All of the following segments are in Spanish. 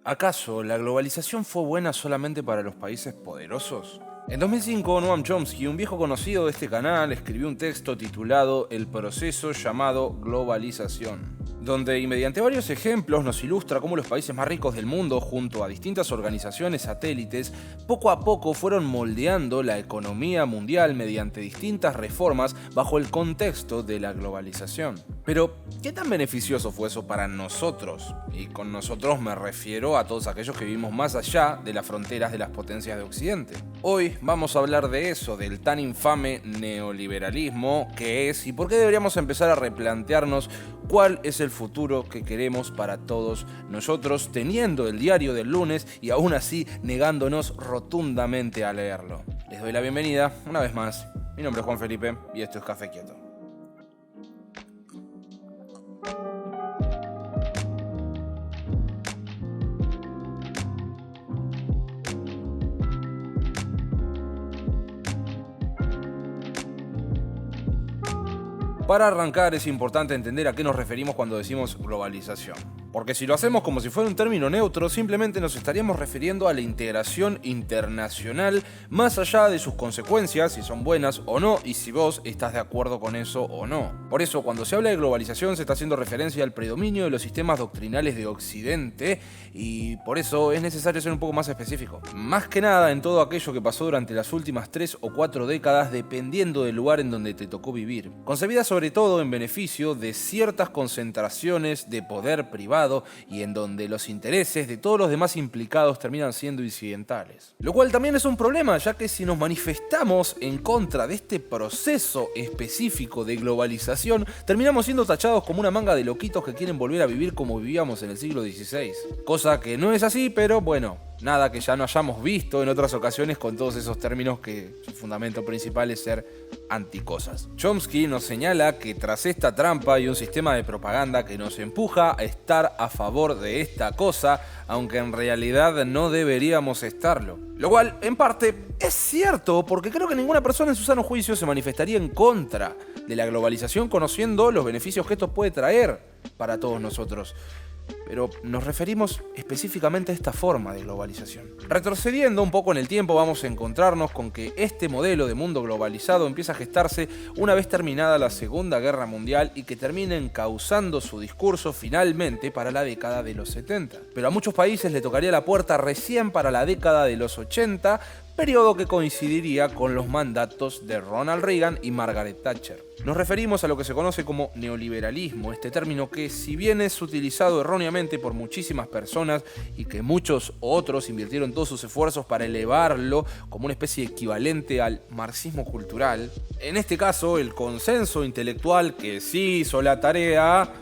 ¿Acaso la globalización fue buena solamente para los países poderosos? En 2005, Noam Chomsky, un viejo conocido de este canal, escribió un texto titulado El proceso llamado globalización, donde y mediante varios ejemplos nos ilustra cómo los países más ricos del mundo, junto a distintas organizaciones satélites, poco a poco fueron moldeando la economía mundial mediante distintas reformas bajo el contexto de la globalización. Pero, ¿qué tan beneficioso fue eso para nosotros? Y con nosotros me refiero a todos aquellos que vivimos más allá de las fronteras de las potencias de Occidente. Hoy vamos a hablar de eso, del tan infame neoliberalismo que es y por qué deberíamos empezar a replantearnos cuál es el futuro que queremos para todos nosotros, teniendo el diario del lunes y aún así negándonos rotundamente a leerlo. Les doy la bienvenida una vez más. Mi nombre es Juan Felipe y esto es Café Quieto. Para arrancar es importante entender a qué nos referimos cuando decimos globalización. Porque si lo hacemos como si fuera un término neutro, simplemente nos estaríamos refiriendo a la integración internacional más allá de sus consecuencias, si son buenas o no, y si vos estás de acuerdo con eso o no. Por eso, cuando se habla de globalización se está haciendo referencia al predominio de los sistemas doctrinales de Occidente, y por eso es necesario ser un poco más específico. Más que nada en todo aquello que pasó durante las últimas 3 o 4 décadas, dependiendo del lugar en donde te tocó vivir. Concebida sobre todo en beneficio de ciertas concentraciones de poder privado y en donde los intereses de todos los demás implicados terminan siendo incidentales. Lo cual también es un problema, ya que si nos manifestamos en contra de este proceso específico de globalización, terminamos siendo tachados como una manga de loquitos que quieren volver a vivir como vivíamos en el siglo XVI. Cosa que no es así, pero bueno, nada que ya no hayamos visto en otras ocasiones con todos esos términos que su fundamento principal es ser anticosas. Chomsky nos señala que tras esta trampa hay un sistema de propaganda que nos empuja a estar a favor de esta cosa, aunque en realidad no deberíamos estarlo. Lo cual, en parte, es cierto, porque creo que ninguna persona en su sano juicio se manifestaría en contra de la globalización conociendo los beneficios que esto puede traer para todos nosotros. Pero nos referimos específicamente a esta forma de globalización. Retrocediendo un poco en el tiempo, vamos a encontrarnos con que este modelo de mundo globalizado empieza a gestarse una vez terminada la Segunda Guerra Mundial y que termina encauzando su discurso finalmente para la década de los 70. Pero a muchos países le tocaría la puerta recién para la década de los 80, periodo que coincidiría con los mandatos de Ronald Reagan y Margaret Thatcher. Nos referimos a lo que se conoce como neoliberalismo, este término que, si bien es utilizado erróneamente por muchísimas personas y que muchos otros invirtieron todos sus esfuerzos para elevarlo como una especie equivalente al marxismo cultural, en este caso el consenso intelectual que sí hizo la tarea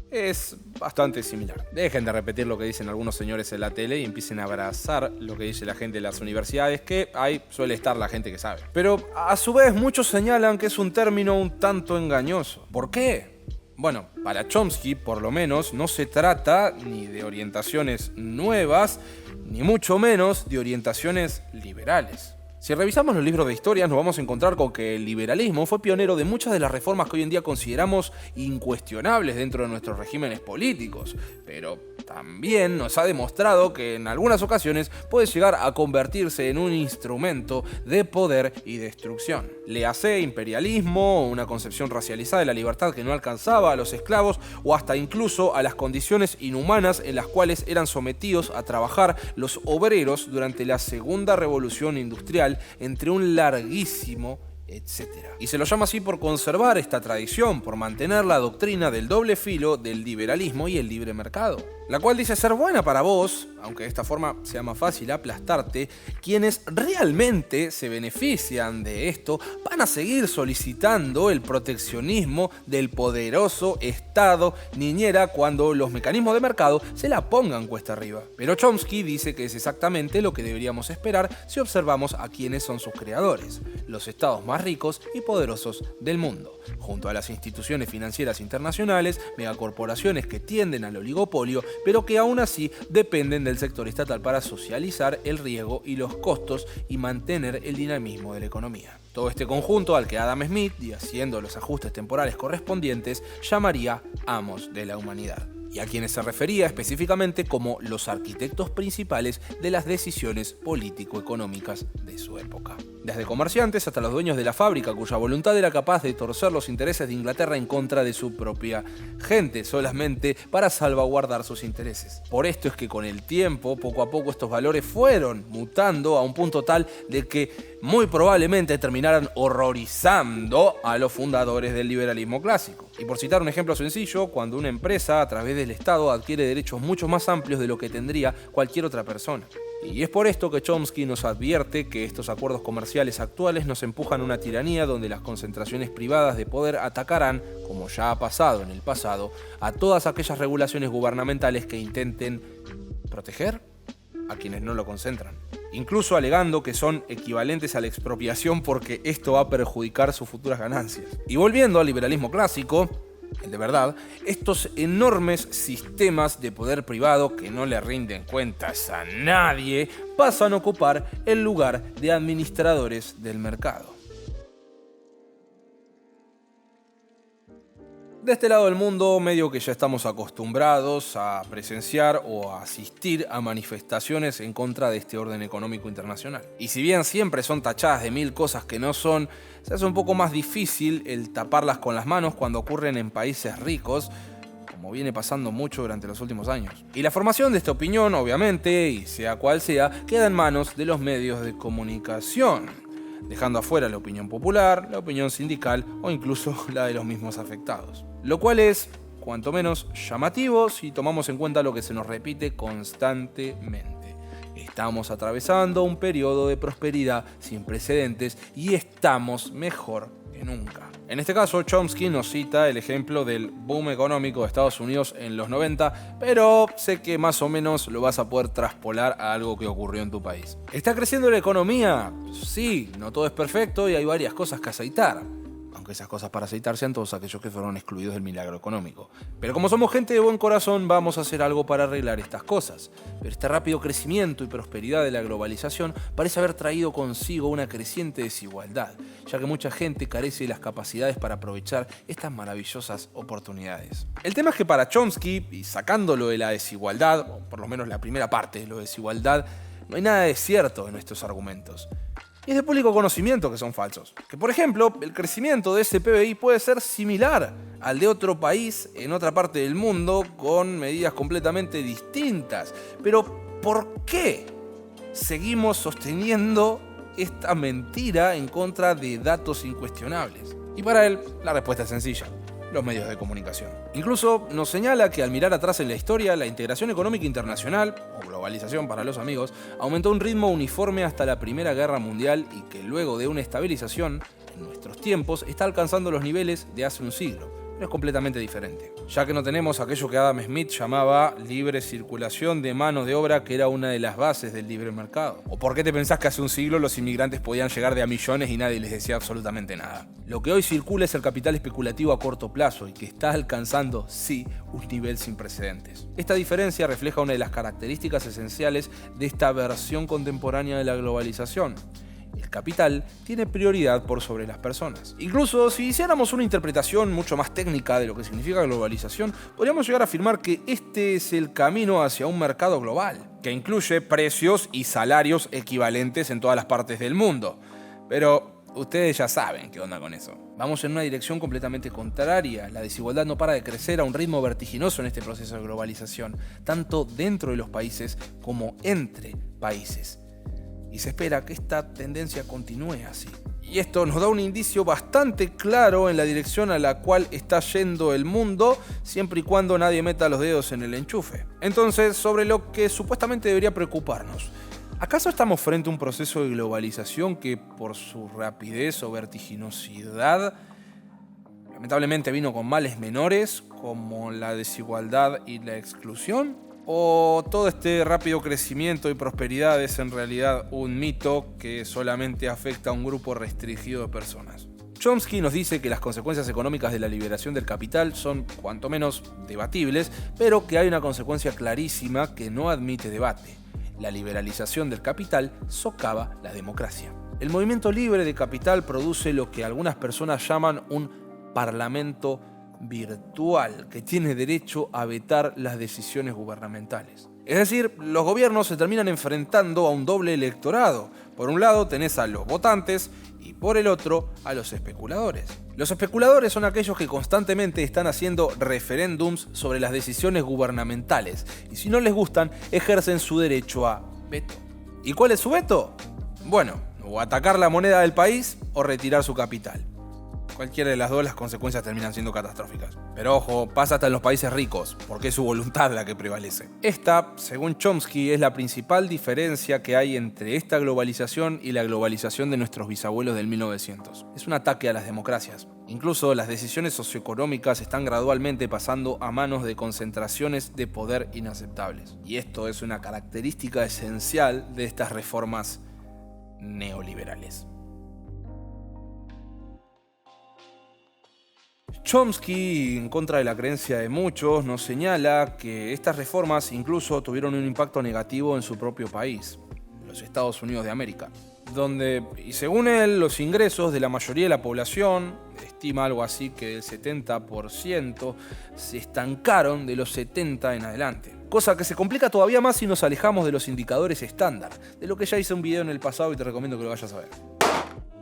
es bastante similar. Dejen de repetir lo que dicen algunos señores en la tele y empiecen a abrazar lo que dice la gente de las universidades, que ahí suele estar la gente que sabe. Pero a su vez muchos señalan que es un término un tanto engañoso. ¿Por qué? Bueno, para Chomsky por lo menos no se trata ni de orientaciones nuevas, ni mucho menos de orientaciones liberales. Si revisamos los libros de historia, nos vamos a encontrar con que el liberalismo fue pionero de muchas de las reformas que hoy en día consideramos incuestionables dentro de nuestros regímenes políticos, pero también nos ha demostrado que en algunas ocasiones puede llegar a convertirse en un instrumento de poder y destrucción. Léase imperialismo, una concepción racializada de la libertad que no alcanzaba a los esclavos o hasta incluso a las condiciones inhumanas en las cuales eran sometidos a trabajar los obreros durante la Segunda Revolución Industrial, entre un larguísimo etcétera. Y se lo llama así por conservar esta tradición, por mantener la doctrina del doble filo del liberalismo y el libre mercado, la cual dice ser buena para vos, aunque de esta forma sea más fácil aplastarte. Quienes realmente se benefician de esto van a seguir solicitando el proteccionismo del poderoso Estado niñera cuando los mecanismos de mercado se la pongan cuesta arriba. Pero Chomsky dice que es exactamente lo que deberíamos esperar si observamos a quienes son sus creadores, los estados más ricos y poderosos del mundo, junto a las instituciones financieras internacionales, megacorporaciones que tienden al oligopolio, pero que aún así dependen del sector estatal para socializar el riesgo y los costos y mantener el dinamismo de la economía. Todo este conjunto al que Adam Smith, y haciendo los ajustes temporales correspondientes, llamaría amos de la humanidad. y a quienes se refería específicamente como los arquitectos principales de las decisiones político-económicas de su época. Desde comerciantes hasta los dueños de la fábrica, cuya voluntad era capaz de torcer los intereses de Inglaterra en contra de su propia gente, solamente para salvaguardar sus intereses. Por esto es que con el tiempo, poco a poco, estos valores fueron mutando a un punto tal de que muy probablemente terminaran horrorizando a los fundadores del liberalismo clásico. Y por citar un ejemplo sencillo, cuando una empresa a través del Estado adquiere derechos mucho más amplios de lo que tendría cualquier otra persona. Y es por esto que Chomsky nos advierte que estos acuerdos comerciales actuales nos empujan a una tiranía donde las concentraciones privadas de poder atacarán, como ya ha pasado en el pasado, a todas aquellas regulaciones gubernamentales que intenten proteger a quienes no lo concentran, incluso alegando que son equivalentes a la expropiación porque esto va a perjudicar sus futuras ganancias. Y volviendo al liberalismo clásico, el de verdad, estos enormes sistemas de poder privado que no le rinden cuentas a nadie pasan a ocupar el lugar de administradores del mercado. De este lado del mundo, medio que ya estamos acostumbrados a presenciar o a asistir a manifestaciones en contra de este orden económico internacional. Y si bien siempre son tachadas de mil cosas que no son, se hace un poco más difícil el taparlas con las manos cuando ocurren en países ricos, como viene pasando mucho durante los últimos años. Y la formación de esta opinión, obviamente, y sea cual sea, queda en manos de los medios de comunicación, dejando afuera la opinión popular, la opinión sindical o incluso la de los mismos afectados. Lo cual es, cuanto menos, llamativo si tomamos en cuenta lo que se nos repite constantemente. Estamos atravesando un periodo de prosperidad sin precedentes y estamos mejor que nunca. En este caso, Chomsky nos cita el ejemplo del boom económico de Estados Unidos en los 90, pero sé que más o menos lo vas a poder traspolar a algo que ocurrió en tu país. ¿Está creciendo la economía? Sí, no todo es perfecto y hay varias cosas que aceitar. Aunque esas cosas para aceitar sean todos aquellos que fueron excluidos del milagro económico. Pero como somos gente de buen corazón, vamos a hacer algo para arreglar estas cosas. Pero este rápido crecimiento y prosperidad de la globalización parece haber traído consigo una creciente desigualdad, ya que mucha gente carece de las capacidades para aprovechar estas maravillosas oportunidades. El tema es que para Chomsky, y sacándolo de la desigualdad, o por lo menos la primera parte de la desigualdad, no hay nada de cierto en estos argumentos. Y es de público conocimiento que son falsos. Que por ejemplo, el crecimiento de ese PBI puede ser similar al de otro país en otra parte del mundo con medidas completamente distintas. Pero ¿por qué seguimos sosteniendo esta mentira en contra de datos incuestionables? Y para él, la respuesta es sencilla: los medios de comunicación. Incluso nos señala que al mirar atrás en la historia, la integración económica internacional, o globalización para los amigos, aumentó a un ritmo uniforme hasta la Primera Guerra Mundial y que luego de una estabilización, en nuestros tiempos, está alcanzando los niveles de hace un siglo. Pero es completamente diferente, ya que no tenemos aquello que Adam Smith llamaba libre circulación de mano de obra, que era una de las bases del libre mercado. ¿O por qué te pensás que hace un siglo los inmigrantes podían llegar de a millones y nadie les decía absolutamente nada? Lo que hoy circula es el capital especulativo a corto plazo y que está alcanzando, sí, un nivel sin precedentes. Esta diferencia refleja una de las características esenciales de esta versión contemporánea de la globalización. El capital tiene prioridad por sobre las personas. Incluso si hiciéramos una interpretación mucho más técnica de lo que significa globalización, podríamos llegar a afirmar que este es el camino hacia un mercado global, que incluye precios y salarios equivalentes en todas las partes del mundo. Pero ustedes ya saben qué onda con eso. Vamos en una dirección completamente contraria. La desigualdad no para de crecer a un ritmo vertiginoso en este proceso de globalización, tanto dentro de los países como entre países. Y se espera que esta tendencia continúe así. Y esto nos da un indicio bastante claro en la dirección a la cual está yendo el mundo, siempre y cuando nadie meta los dedos en el enchufe. Entonces, sobre lo que supuestamente debería preocuparnos, ¿acaso estamos frente a un proceso de globalización que, por su rapidez o vertiginosidad, lamentablemente vino con males menores, como la desigualdad y la exclusión? ¿O todo este rápido crecimiento y prosperidad es en realidad un mito que solamente afecta a un grupo restringido de personas? Chomsky nos dice que las consecuencias económicas de la liberación del capital son cuanto menos debatibles, pero que hay una consecuencia clarísima que no admite debate. La liberalización del capital socava la democracia. El movimiento libre de capital produce lo que algunas personas llaman un parlamento virtual que tiene derecho a vetar las decisiones gubernamentales. Es decir, los gobiernos se terminan enfrentando a un doble electorado. Por un lado tenés a los votantes y por el otro a los especuladores. Los especuladores son aquellos que constantemente están haciendo referéndums sobre las decisiones gubernamentales y si no les gustan, ejercen su derecho a veto. ¿Y cuál es su veto? Bueno, o atacar la moneda del país o retirar su capital. Cualquiera de las dos, las consecuencias terminan siendo catastróficas. Pero ojo, pasa hasta en los países ricos, porque es su voluntad la que prevalece. Esta, según Chomsky, es la principal diferencia que hay entre esta globalización y la globalización de nuestros bisabuelos del 1900. Es un ataque a las democracias. Incluso las decisiones socioeconómicas están gradualmente pasando a manos de concentraciones de poder inaceptables. Y esto es una característica esencial de estas reformas neoliberales. Chomsky, en contra de la creencia de muchos, nos señala que estas reformas incluso tuvieron un impacto negativo en su propio país, los Estados Unidos de América, donde, y según él, los ingresos de la mayoría de la población, estima algo así que del 70%, se estancaron de los 70 en adelante. Cosa que se complica todavía más si nos alejamos de los indicadores estándar, de lo que ya hice un video en el pasado y te recomiendo que lo vayas a ver.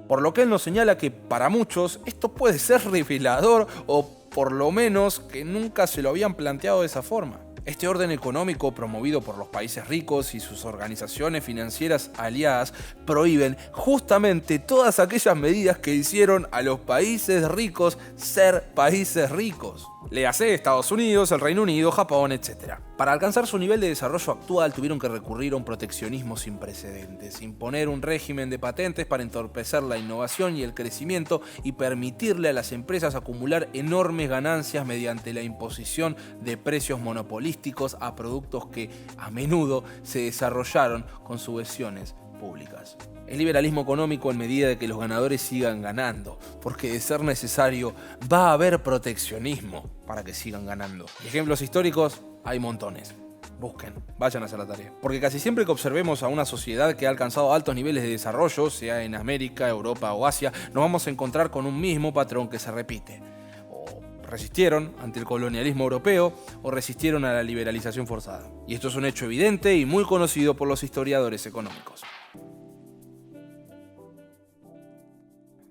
Por lo que él nos señala que para muchos esto puede ser revelador o por lo menos que nunca se lo habían planteado de esa forma. Este orden económico promovido por los países ricos y sus organizaciones financieras aliadas prohíben justamente todas aquellas medidas que hicieron a los países ricos ser países ricos. Léase Estados Unidos, el Reino Unido, Japón, etc. Para alcanzar su nivel de desarrollo actual tuvieron que recurrir a un proteccionismo sin precedentes, imponer un régimen de patentes para entorpecer la innovación y el crecimiento y permitirle a las empresas acumular enormes ganancias mediante la imposición de precios monopolísticos a productos que a menudo se desarrollaron con subvenciones públicas. El liberalismo económico en medida de que los ganadores sigan ganando, porque de ser necesario va a haber proteccionismo para que sigan ganando. Y ejemplos históricos hay montones. Busquen, vayan a hacer la tarea. Porque casi siempre que observemos a una sociedad que ha alcanzado altos niveles de desarrollo, sea en América, Europa o Asia, nos vamos a encontrar con un mismo patrón que se repite. O resistieron ante el colonialismo europeo o resistieron a la liberalización forzada. Y esto es un hecho evidente y muy conocido por los historiadores económicos.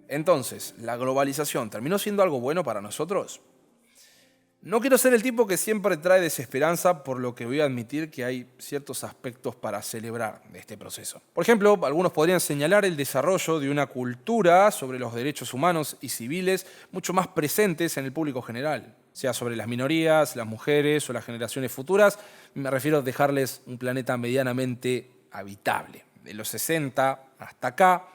Entonces, ¿la globalización terminó siendo algo bueno para nosotros? No quiero ser el tipo que siempre trae desesperanza, por lo que voy a admitir que hay ciertos aspectos para celebrar de este proceso. Por ejemplo, algunos podrían señalar el desarrollo de una cultura sobre los derechos humanos y civiles mucho más presentes en el público general, sea sobre las minorías, las mujeres o las generaciones futuras. Me refiero a dejarles un planeta medianamente habitable. De los 60 hasta acá,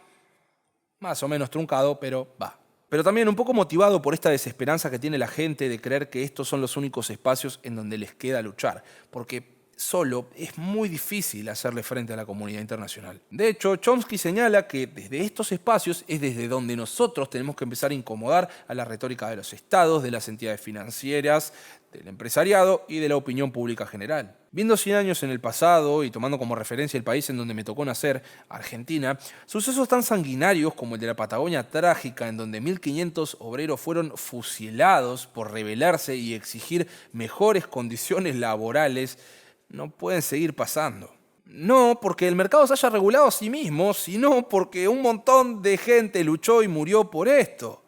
más o menos truncado, pero va. Pero también un poco motivado por esta desesperanza que tiene la gente de creer que estos son los únicos espacios en donde les queda luchar, porque solo es muy difícil hacerle frente a la comunidad internacional. De hecho, Chomsky señala que desde estos espacios es desde donde nosotros tenemos que empezar a incomodar a la retórica de los estados, de las entidades financieras, del empresariado y de la opinión pública general. Viendo 100 años en el pasado y tomando como referencia el país en donde me tocó nacer, Argentina, sucesos tan sanguinarios como el de la Patagonia trágica, en donde 1.500 obreros fueron fusilados por rebelarse y exigir mejores condiciones laborales, no pueden seguir pasando. No porque el mercado se haya regulado a sí mismo, sino porque un montón de gente luchó y murió por esto.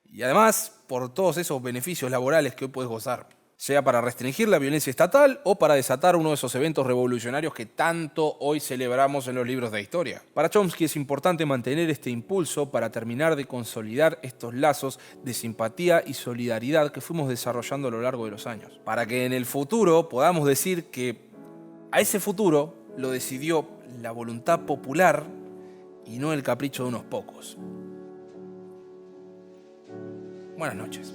Y además, por todos esos beneficios laborales que hoy puedes gozar, sea para restringir la violencia estatal o para desatar uno de esos eventos revolucionarios que tanto hoy celebramos en los libros de historia. Para Chomsky es importante mantener este impulso para terminar de consolidar estos lazos de simpatía y solidaridad que fuimos desarrollando a lo largo de los años, para que en el futuro podamos decir que a ese futuro lo decidió la voluntad popular y no el capricho de unos pocos. Buenas noches.